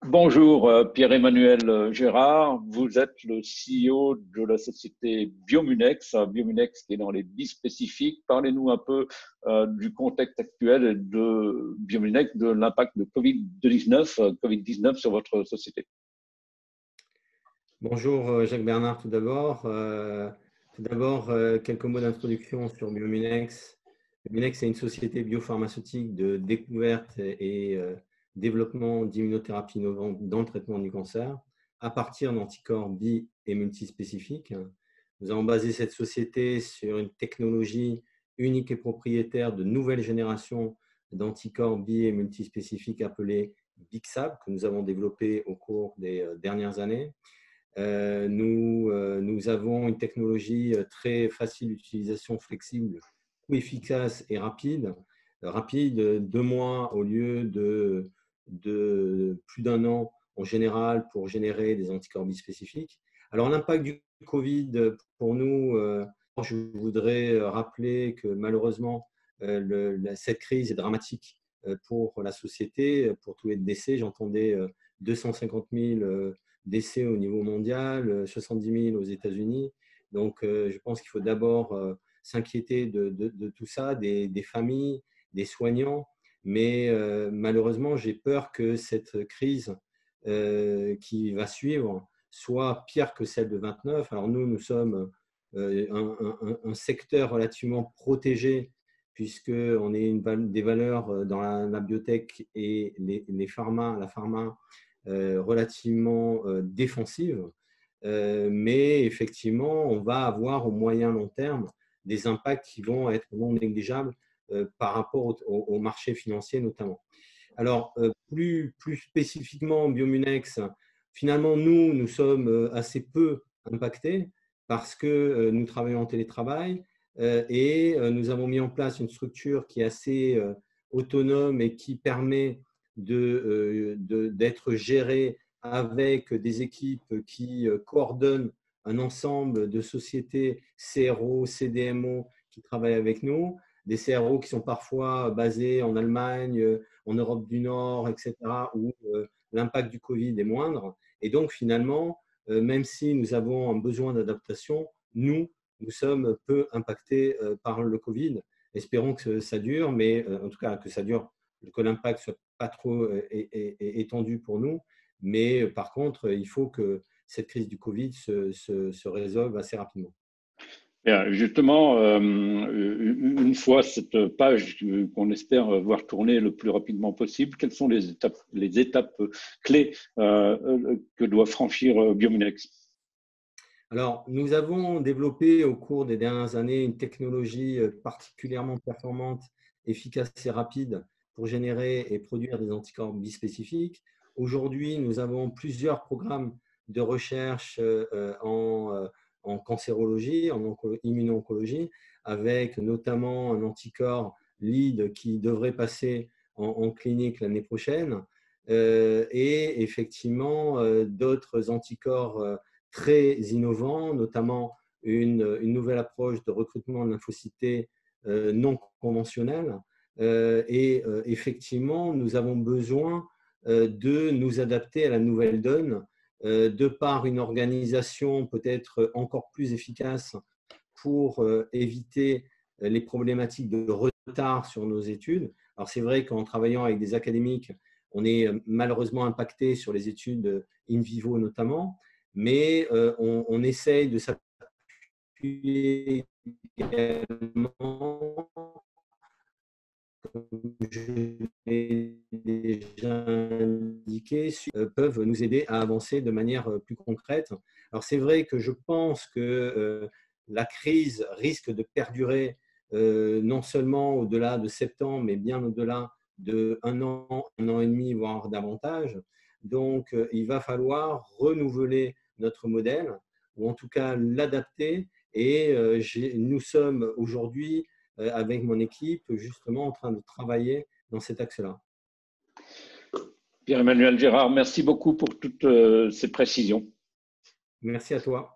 Bonjour Pierre-Emmanuel Gérard, vous êtes le CEO de la société Biomunex, Biomunex qui est dans les bispécifiques. Parlez-nous un peu du contexte actuel de Biomunex, de l'impact de Covid-19 sur votre société. Bonjour Jacques Bernard tout d'abord. Quelques mots d'introduction sur Biomunex. Biomunex est une société biopharmaceutique de découverte et développement d'immunothérapie innovante dans le traitement du cancer à partir d'anticorps bi et multispécifiques. Nous avons basé cette société sur une technologie unique et propriétaire de nouvelle génération d'anticorps bi et multispécifiques appelés BIXAB que nous avons développé au cours des dernières années. Nous avons une technologie très facile d'utilisation, flexible, efficace et rapide. Rapide, 2 mois au lieu de plus d'un an en général pour générer des anticorps bispécifiques. Alors l'impact du Covid pour nous, je voudrais rappeler que malheureusement cette crise est dramatique pour la société, pour tous les décès. J'entendais 250 000 décès au niveau mondial, 70 000 aux États-Unis. Donc, je pense qu'il faut d'abord s'inquiéter de tout ça, des familles, des soignants. Mais malheureusement, j'ai peur que cette crise qui va suivre soit pire que celle de 29. Alors nous sommes un secteur relativement protégé puisqu'on est des valeurs dans la biotech et la pharma relativement défensive, mais effectivement, on va avoir au moyen long terme des impacts qui vont être non négligeables par rapport au marché financier notamment. Alors, plus spécifiquement, Biomunex, finalement, nous sommes assez peu impactés parce que nous travaillons en télétravail et nous avons mis en place une structure qui est assez autonome et qui permet d'être gérée avec des équipes qui coordonnent un ensemble de sociétés CRO, CDMO qui travaillent avec nous, des CRO qui sont parfois basés en Allemagne, en Europe du Nord, etc., où l'impact du Covid est moindre. Et donc, finalement, même si nous avons un besoin d'adaptation, nous sommes peu impactés par le Covid. Espérons que ça dure, mais en tout cas que ça dure, que l'impact soit pas trop étendu pour nous. Mais par contre, il faut que cette crise du Covid se résolve assez rapidement. Bien, justement, une fois cette page qu'on espère voir tourner le plus rapidement possible, quelles sont les étapes clés que doit franchir Biomunex? Alors, nous avons développé au cours des dernières années une technologie particulièrement performante, efficace et rapide pour générer et produire des anticorps bispécifiques. Aujourd'hui, nous avons plusieurs programmes de recherche en cancérologie, en immuno-oncologie, avec notamment un anticorps lead qui devrait passer en clinique l'année prochaine et effectivement d'autres anticorps très innovants, notamment une nouvelle approche de recrutement de lymphocytés non conventionnelle. Et effectivement, nous avons besoin de nous adapter à la nouvelle donne de par une organisation peut-être encore plus efficace pour éviter les problématiques de retard sur nos études. Alors c'est vrai qu'en travaillant avec des académiques, on est malheureusement impacté sur les études in vivo notamment, mais on essaye de s'appuyer également, comme je l'ai déjà indiqué, peuvent nous aider à avancer de manière plus concrète. Alors c'est vrai que je pense que la crise risque de perdurer non seulement au-delà de septembre, mais bien au-delà de un an et demi, voire davantage. Donc, il va falloir renouveler notre modèle, ou en tout cas l'adapter. Et nous sommes aujourd'hui, avec mon équipe, justement en train de travailler dans cet axe-là. Pierre-Emmanuel Gérard, merci beaucoup pour toutes ces précisions. Merci à toi.